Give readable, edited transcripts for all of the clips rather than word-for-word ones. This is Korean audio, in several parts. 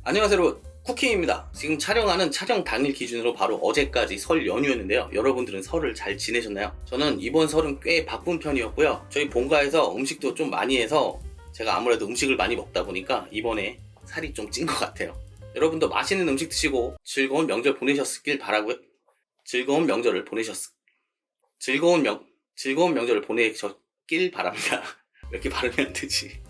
안녕하세요 여러분, 쿠킹입니다. 지금 촬영하는 촬영 당일 기준으로 바로 어제까지 설 연휴였는데요. 여러분들은 설을 잘 지내셨나요? 저는 이번 설은 꽤 바쁜 편이었고요. 저희 본가에서 음식도 좀 많이 해서 제가 아무래도 음식을 많이 먹다 보니까 이번에 살이 좀 찐 것 같아요. 여러분도 맛있는 음식 드시고 즐거운 명절 보내셨길 바라고요. 즐거운 명절을 보내셨길 바랍니다. 왜 이렇게 발음이 안 되지?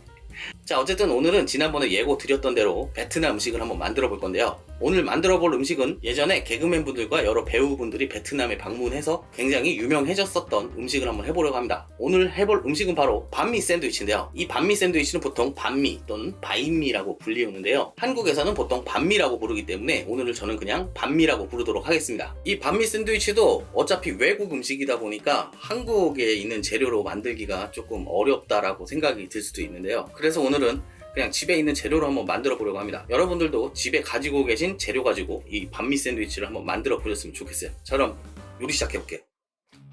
자, 어쨌든 오늘은 지난번에 예고 드렸던 대로 베트남 음식을 한번 만들어 볼 건데요. 오늘 만들어 볼 음식은 예전에 개그맨 분들과 여러 배우분들이 베트남에 방문해서 굉장히 유명해졌었던 음식을 한번 해보려고 합니다. 오늘 해볼 음식은 바로 반미 샌드위치인데요. 이 반미 샌드위치는 보통 반미 또는 바인미라고 불리우는데요. 한국에서는 보통 반미라고 부르기 때문에 오늘은 저는 그냥 반미라고 부르도록 하겠습니다. 이 반미 샌드위치도 어차피 외국 음식이다 보니까 한국에 있는 재료로 만들기가 조금 어렵다라고 생각이 들 수도 있는데요. 그래서 오늘은 그냥 집에 있는 재료로 한번 만들어 보려고 합니다. 여러분들도 집에 가지고 계신 재료 가지고 이 반미 샌드위치를 한번 만들어 보셨으면 좋겠어요. 자, 그럼 요리 시작해 볼게요.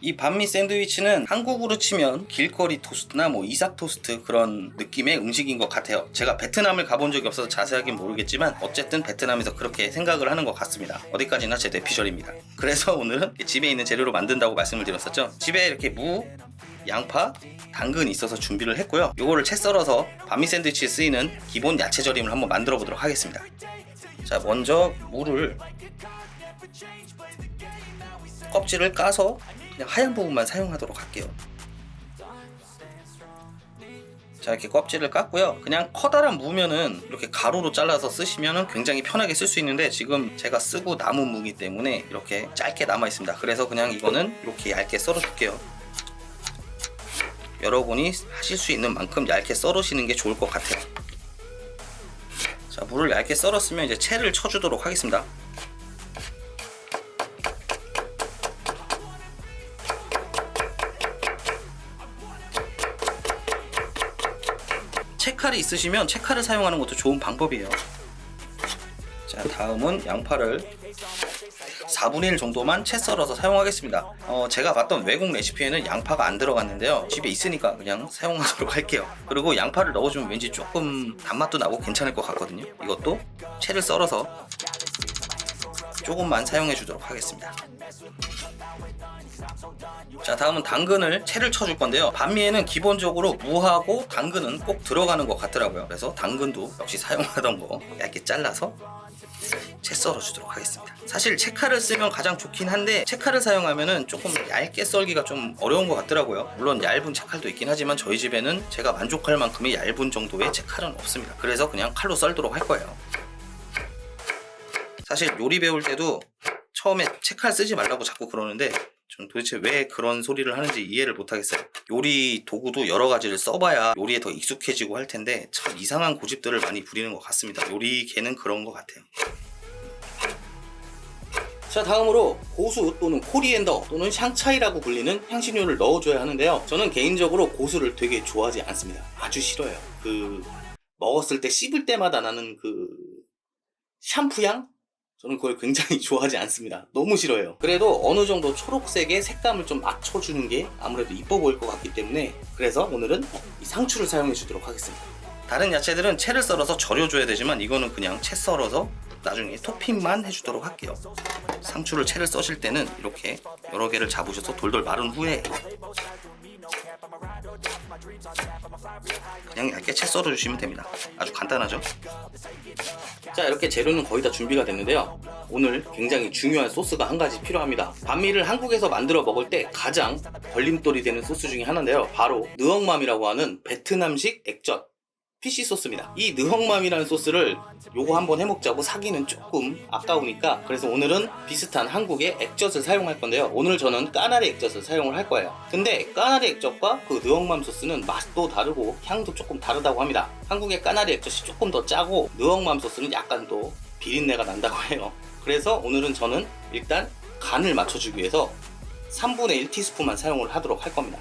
이 반미 샌드위치는 한국으로 치면 길거리 토스트나 뭐 이삭 토스트 그런 느낌의 음식인 것 같아요. 제가 베트남을 가본 적이 없어서 자세하긴 모르겠지만 어쨌든 베트남에서 그렇게 생각을 하는 것 같습니다. 어디까지나 제 뇌피셜입니다. 그래서 오늘은 집에 있는 재료로 만든다고 말씀을 드렸었죠. 집에 이렇게 무, 양파, 당근이 있어서 준비를 했고요. 요거를 채 썰어서 반미 샌드위치에 쓰이는 기본 야채 절임을 한번 만들어 보도록 하겠습니다. 자, 먼저 무를 껍질을 까서 그냥 하얀 부분만 사용하도록 할게요. 자, 이렇게 껍질을 깠고요. 그냥 커다란 무면은 이렇게 가로로 잘라서 쓰시면은 굉장히 편하게 쓸 수 있는데 지금 제가 쓰고 남은 무기 때문에 이렇게 짧게 남아 있습니다. 그래서 그냥 이거는 이렇게 얇게 썰어 줄게요. 여러분이 하실 수 있는 만큼 얇게 썰으시는 게 좋을 것 같아요. 자, 무를 얇게 썰었으면 이제 채를 쳐주도록 하겠습니다. 채칼이 있으시면 채칼을 사용하는 것도 좋은 방법이에요. 자, 다음은 양파를 4분의 1 정도만 채 썰어서 사용하겠습니다. 제가 봤던 외국 레시피에는 양파가 안 들어갔는데요. 집에 있으니까 그냥 사용하도록 할게요. 그리고 양파를 넣어주면 왠지 조금 단맛도 나고 괜찮을 것 같거든요. 이것도 채를 썰어서 조금만 사용해 주도록 하겠습니다. 자, 다음은 당근을 채를 쳐줄 건데요. 반미에는 기본적으로 무하고 당근은 꼭 들어가는 것 같더라고요. 그래서 당근도 역시 사용하던 거 얇게 잘라서 채 썰어 주도록 하겠습니다. 사실 채칼을 쓰면 가장 좋긴 한데 채칼을 사용하면은 조금 얇게 썰기가 좀 어려운 것 같더라고요. 물론 얇은 채칼도 있긴 하지만 저희 집에는 제가 만족할 만큼의 얇은 정도의 채칼은 없습니다. 그래서 그냥 칼로 썰도록 할 거예요. 사실 요리 배울 때도 처음에 채칼 쓰지 말라고 자꾸 그러는데 전 도대체 왜 그런 소리를 하는지 이해를 못하겠어요. 요리 도구도 여러 가지를 써봐야 요리에 더 익숙해지고 할 텐데 참 이상한 고집들을 많이 부리는 것 같습니다. 요리계는 그런 것 같아요. 자, 다음으로 고수 또는 코리앤더 또는 샹차이라고 불리는 향신료를 넣어줘야 하는데요. 저는 개인적으로 고수를 되게 좋아하지 않습니다. 아주 싫어요. 먹었을 때 씹을 때마다 나는 샴푸 향? 저는 그걸 굉장히 좋아하지 않습니다. 너무 싫어요. 그래도 어느 정도 초록색의 색감을 좀 맞춰주는 게 아무래도 이뻐 보일 것 같기 때문에 그래서 오늘은 이 상추를 사용해 주도록 하겠습니다. 다른 야채들은 채를 썰어서 절여줘야 되지만 이거는 그냥 채 썰어서 나중에 토핑만 해주도록 할게요. 상추를 채를 써실 때는 이렇게 여러 개를 잡으셔서 돌돌 마른 후에 그냥 얇게 채 썰어주시면 됩니다. 아주 간단하죠? 자, 이렇게 재료는 거의 다 준비가 됐는데요. 오늘 굉장히 중요한 소스가 한 가지 필요합니다. 반미를 한국에서 만들어 먹을 때 가장 걸림돌이 되는 소스 중에 하나인데요. 바로 느엉맘이라고 하는 베트남식 액젓 피쉬 소스입니다. 이 느헝맘이라는 소스를 요거 한번 해먹자고 사기는 조금 아까우니까 그래서 오늘은 비슷한 한국의 액젓을 사용할 건데요. 오늘 저는 까나리 액젓을 사용을 할 거예요. 근데 까나리 액젓과 그 느헝맘 소스는 맛도 다르고 향도 조금 다르다고 합니다. 한국의 까나리 액젓이 조금 더 짜고 느헝맘 소스는 약간 또 비린내가 난다고 해요. 그래서 오늘은 저는 일단 간을 맞춰주기 위해서 3분의 1 티스푼만 사용을 하도록 할 겁니다.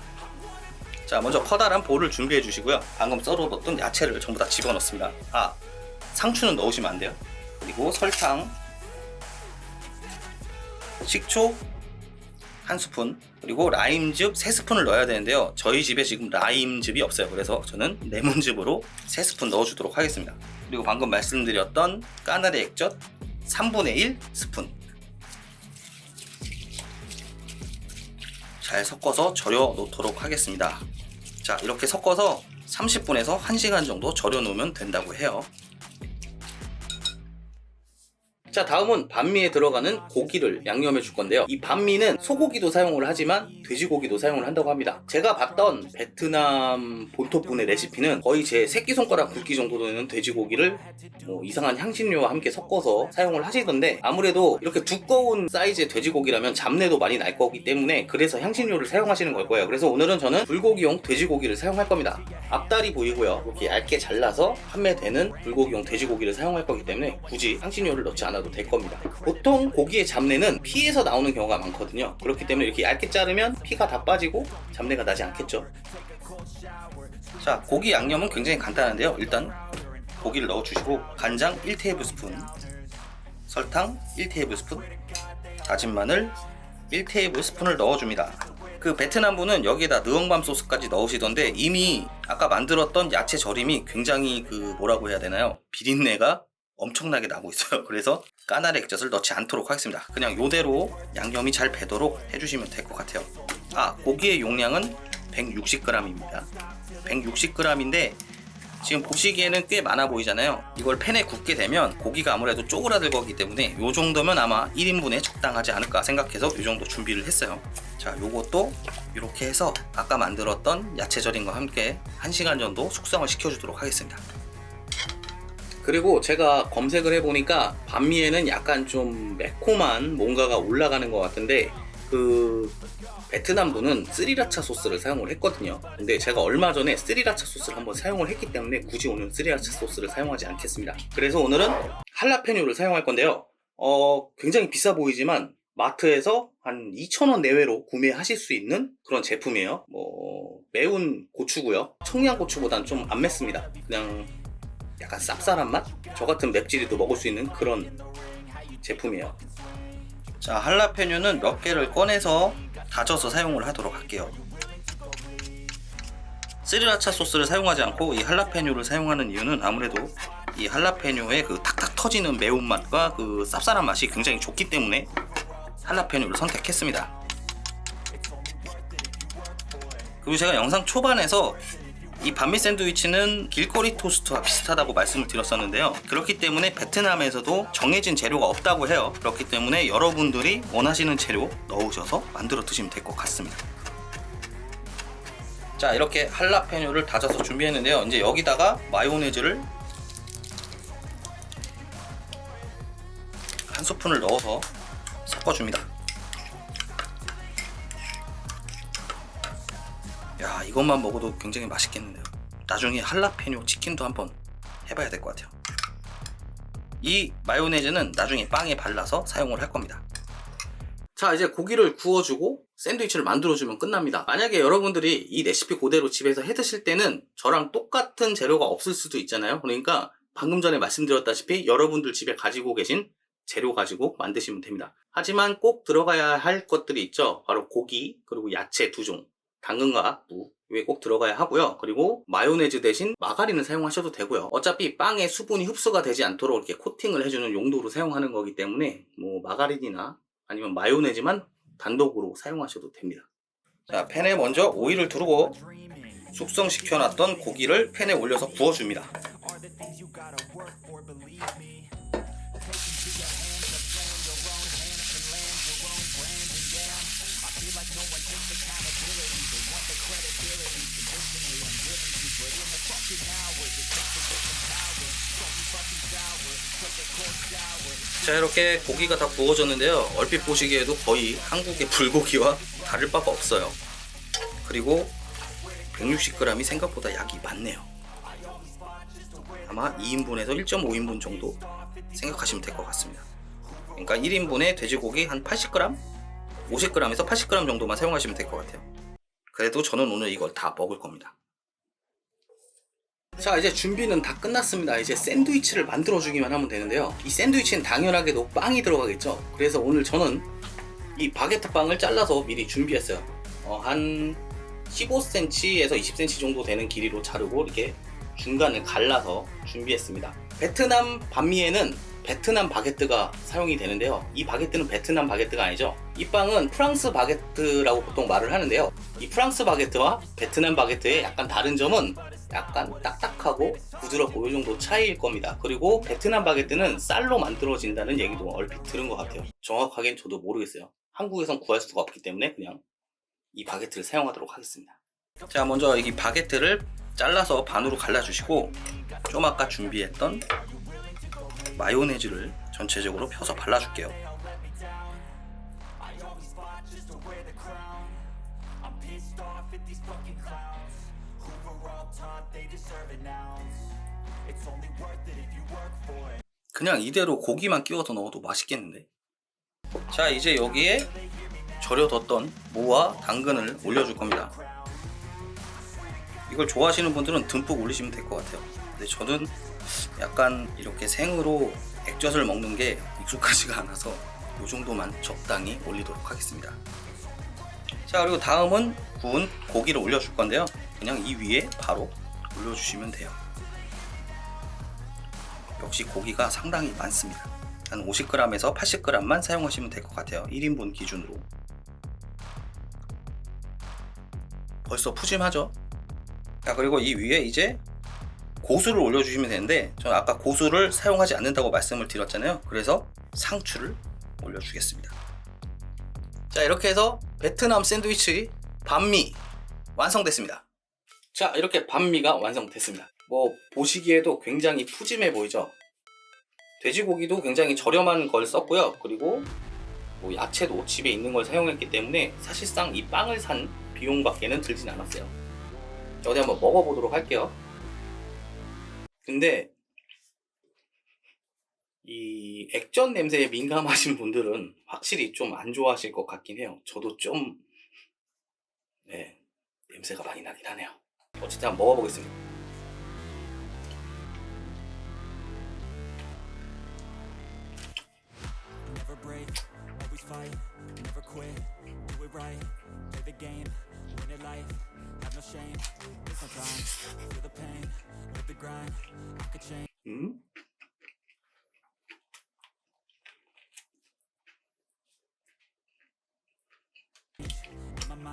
자, 먼저 커다란 볼을 준비해 주시고요. 방금 썰어뒀던 야채를 전부 다 집어넣습니다. 상추는 넣으시면 안 돼요. 그리고 설탕, 식초, 1스푼, 그리고 라임즙 3스푼을 넣어야 되는데요. 저희 집에 지금 라임즙이 없어요. 그래서 저는 레몬즙으로 3스푼 넣어주도록 하겠습니다. 그리고 방금 말씀드렸던 까나리 액젓 3분의 1 스푼. 잘 섞어서 절여 놓도록 하겠습니다. 자, 이렇게 섞어서 30분에서 1시간 정도 절여 놓으면 된다고 해요. 자, 다음은 반미에 들어가는 고기를 양념해 줄 건데요. 이 반미는 소고기도 사용을 하지만 돼지고기도 사용을 한다고 합니다. 제가 봤던 베트남 본토분의 레시피는 거의 제 새끼손가락 굵기 정도 되는 돼지고기를 이상한 향신료와 함께 섞어서 사용을 하시던데, 아무래도 이렇게 두꺼운 사이즈의 돼지고기라면 잡내도 많이 날 거기 때문에 그래서 향신료를 사용하시는 걸 거예요. 그래서 오늘은 저는 불고기용 돼지고기를 사용할 겁니다. 앞다리 보이고요. 이렇게 얇게 잘라서 판매되는 불고기용 돼지고기를 사용할 거기 때문에 굳이 향신료를 넣지 않아도 될 겁니다. 보통 고기의 잡내는 피에서 나오는 경우가 많거든요. 그렇기 때문에 이렇게 얇게 자르면 피가 다 빠지고 잡내가 나지 않겠죠. 자, 고기 양념은 굉장히 간단한데요. 일단 고기를 넣어주시고 간장 1테이블스푼, 설탕 1테이블스푼, 다진 마늘 1테이블스푼을 넣어줍니다. 그 베트남분은 여기에다 느엉밤 소스까지 넣으시던데, 이미 아까 만들었던 야채 절임이 굉장히 뭐라고 해야 되나요? 비린내가 엄청나게 나고 있어요. 그래서 까나리 액젓을 넣지 않도록 하겠습니다. 그냥 요대로 양념이 잘 배도록 해주시면 될 것 같아요. 고기의 용량은 160g입니다. 160g인데 지금 보시기에는 꽤 많아 보이잖아요. 이걸 팬에 굽게 되면 고기가 아무래도 쪼그라들 거기 때문에 요 정도면 아마 1인분에 적당하지 않을까 생각해서 요 정도 준비를 했어요. 자, 요것도 이렇게 해서 아까 만들었던 야채 절임과 함께 1시간 정도 숙성을 시켜주도록 하겠습니다. 그리고 제가 검색을 해보니까 반미에는 약간 좀 매콤한 뭔가가 올라가는 것 같은데, 베트남 분은 스리라차 소스를 사용을 했거든요. 근데 제가 얼마 전에 스리라차 소스를 한번 사용을 했기 때문에 굳이 오늘 스리라차 소스를 사용하지 않겠습니다. 그래서 오늘은 할라페뇨를 사용할 건데요. 굉장히 비싸 보이지만 마트에서 한 2,000원 내외로 구매하실 수 있는 그런 제품이에요. 매운 고추고요. 청양고추보단 좀 안 맵습니다. 그냥 약간 쌉쌀한 맛? 저 같은 맵찔이도 먹을 수 있는 그런 제품이에요. 자, 할라페뇨는 몇 개를 꺼내서 다져서 사용을 하도록 할게요. 스리라차 소스를 사용하지 않고 이 할라페뇨를 사용하는 이유는 아무래도 이 할라페뇨의 탁탁 터지는 매운맛과 쌉쌀한 맛이 굉장히 좋기 때문에 할라페뇨를 선택했습니다. 그리고 제가 영상 초반에서 이 반미 샌드위치는 길거리 토스트와 비슷하다고 말씀을 드렸었는데요. 그렇기 때문에 베트남에서도 정해진 재료가 없다고 해요. 그렇기 때문에 여러분들이 원하시는 재료 넣으셔서 만들어 드시면 될 것 같습니다. 자, 이렇게 할라페뇨를 다져서 준비했는데요. 이제 여기다가 마요네즈를 1스푼을 넣어서 섞어줍니다. 야, 이것만 먹어도 굉장히 맛있겠는데요. 나중에 할라페뇨 치킨도 한번 해봐야 될 것 같아요. 이 마요네즈는 나중에 빵에 발라서 사용을 할 겁니다. 자, 이제 고기를 구워주고 샌드위치를 만들어주면 끝납니다. 만약에 여러분들이 이 레시피 그대로 집에서 해 드실 때는 저랑 똑같은 재료가 없을 수도 있잖아요. 그러니까 방금 전에 말씀드렸다시피 여러분들 집에 가지고 계신 재료 가지고 만드시면 됩니다. 하지만 꼭 들어가야 할 것들이 있죠. 바로 고기, 그리고 야채 2종, 당근과 무, 이게 꼭 들어가야 하고요. 그리고 마요네즈 대신 마가린을 사용하셔도 되고요. 어차피 빵에 수분이 흡수가 되지 않도록 이렇게 코팅을 해주는 용도로 사용하는 거기 때문에 마가린이나 아니면 마요네즈만 단독으로 사용하셔도 됩니다. 자, 팬에 먼저 오일을 두르고 숙성시켜놨던 고기를 팬에 올려서 구워줍니다. 자, 이렇게 고기가 다 구워졌는데요. 얼핏 보시기에도 거의 한국의 불고기와 다를 바가 없어요. 그리고 160g이 생각보다 약이 많네요. 아마 2인분에서 1.5인분 정도 생각하시면 될 것 같습니다. 그러니까 1인분에 돼지고기 한 80g? 50g에서 80g 정도만 사용하시면 될 것 같아요. 그래도 저는 오늘 이걸 다 먹을 겁니다. 자, 이제 준비는 다 끝났습니다. 이제 샌드위치를 만들어주기만 하면 되는데요. 이 샌드위치는 당연하게도 빵이 들어가겠죠. 그래서 오늘 저는 이 바게트 빵을 잘라서 미리 준비했어요. 한 15cm에서 20cm 정도 되는 길이로 자르고 이렇게 중간을 갈라서 준비했습니다. 베트남 반미에는 베트남 바게트가 사용이 되는데요. 이 바게트는 베트남 바게트가 아니죠. 이 빵은 프랑스 바게트라고 보통 말을 하는데요. 이 프랑스 바게트와 베트남 바게트의 약간 다른 점은 약간 딱딱하고 부드럽고 이 정도 차이일 겁니다. 그리고 베트남 바게트는 쌀로 만들어진다는 얘기도 얼핏 들은 것 같아요. 정확하게는 저도 모르겠어요. 한국에선 구할 수가 없기 때문에 그냥 이 바게트를 사용하도록 하겠습니다. 자, 먼저 이 바게트를 잘라서 반으로 갈라주시고 좀 아까 준비했던 마요네즈를 전체적으로 펴서 발라줄게요. 그냥 이대로 고기만 끼워서 넣어도 맛있겠는데. 자, 이제 여기에 절여뒀던 무와 당근을 올려줄 겁니다. 이걸 좋아하시는 분들은 듬뿍 올리시면 될 것 같아요. 근데 저는 약간 이렇게 생으로 액젓을 먹는 게 익숙하지가 않아서 이 정도만 적당히 올리도록 하겠습니다. 자, 그리고 다음은 구운 고기를 올려줄 건데요. 그냥 이 위에 바로 올려주시면 돼요. 역시 고기가 상당히 많습니다. 한 50g에서 80g만 사용하시면 될 것 같아요. 1인분 기준으로. 벌써 푸짐하죠? 자, 그리고 이 위에 이제 고수를 올려주시면 되는데 저는 아까 고수를 사용하지 않는다고 말씀을 드렸잖아요. 그래서 상추를 올려주겠습니다. 자, 이렇게 해서 베트남 샌드위치 반미 완성됐습니다. 자, 이렇게 반미가 완성됐습니다. 뭐 보시기에도 굉장히 푸짐해 보이죠? 돼지고기도 굉장히 저렴한 걸 썼고요. 그리고 뭐 야채도 집에 있는 걸 사용했기 때문에 사실상 이 빵을 산 비용밖에는 들진 않았어요. 어디 한번 먹어보도록 할게요. 근데 이 액젓 냄새에 민감하신 분들은 확실히 좀 안 좋아하실 것 같긴 해요. 저도 좀 냄새가 많이 나긴 하네요. 어쨌든 한번 먹어보겠습니다.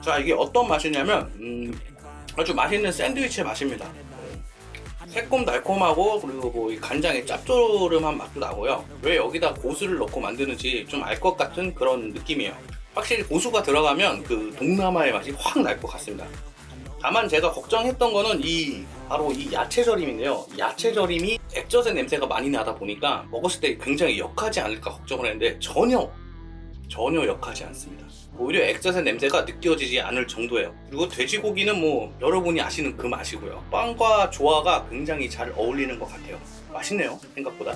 자, 이게 어떤 맛이냐면 아주 맛있는 샌드위치의 맛입니다. 새콤달콤하고 그리고 뭐 이 간장의 짭조름한 맛도 나고요. 왜 여기다 고수를 넣고 만드는지 좀 알 것 같은 그런 느낌이에요. 확실히 고수가 들어가면 그 동남아의 맛이 확 날 것 같습니다. 다만 제가 걱정했던 거는 바로 이 야채 절임인데요. 야채 절임이 액젓의 냄새가 많이 나다 보니까 먹었을 때 굉장히 역하지 않을까 걱정을 했는데 전혀 역하지 않습니다. 오히려 액젓의 냄새가 느껴지지 않을 정도예요. 그리고 돼지고기는 뭐 여러분이 아시는 그 맛이고요. 빵과 조화가 굉장히 잘 어울리는 것 같아요. 맛있네요, 생각보다.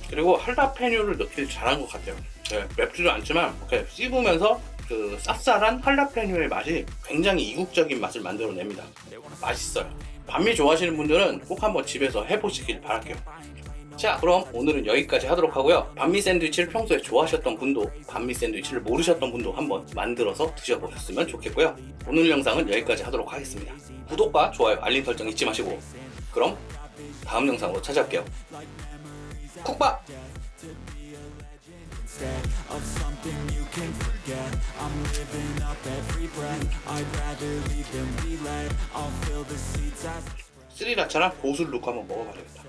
그리고 할라페뇨를 넣길 잘한 것 같아요. 맵지도 않지만 이렇게 씹으면서 그 쌉쌀한 할라페뇨의 맛이 굉장히 이국적인 맛을 만들어냅니다. 맛있어요. 반미 좋아하시는 분들은 꼭 한번 집에서 해보시길 바랄게요. 자, 그럼 오늘은 여기까지 하도록 하고요. 반미 샌드위치를 평소에 좋아하셨던 분도 반미 샌드위치를 모르셨던 분도 한번 만들어서 드셔보셨으면 좋겠고요. 오늘 영상은 여기까지 하도록 하겠습니다. 구독과 좋아요, 알림 설정 잊지 마시고 그럼 다음 영상으로 찾아올게요. 쿡밥! Of something you can forget. I'm living up every breath. I'd rather lead than be led. I'll fill the seats as 스리라차랑 고수를 넣고 한번 먹어봐야겠다.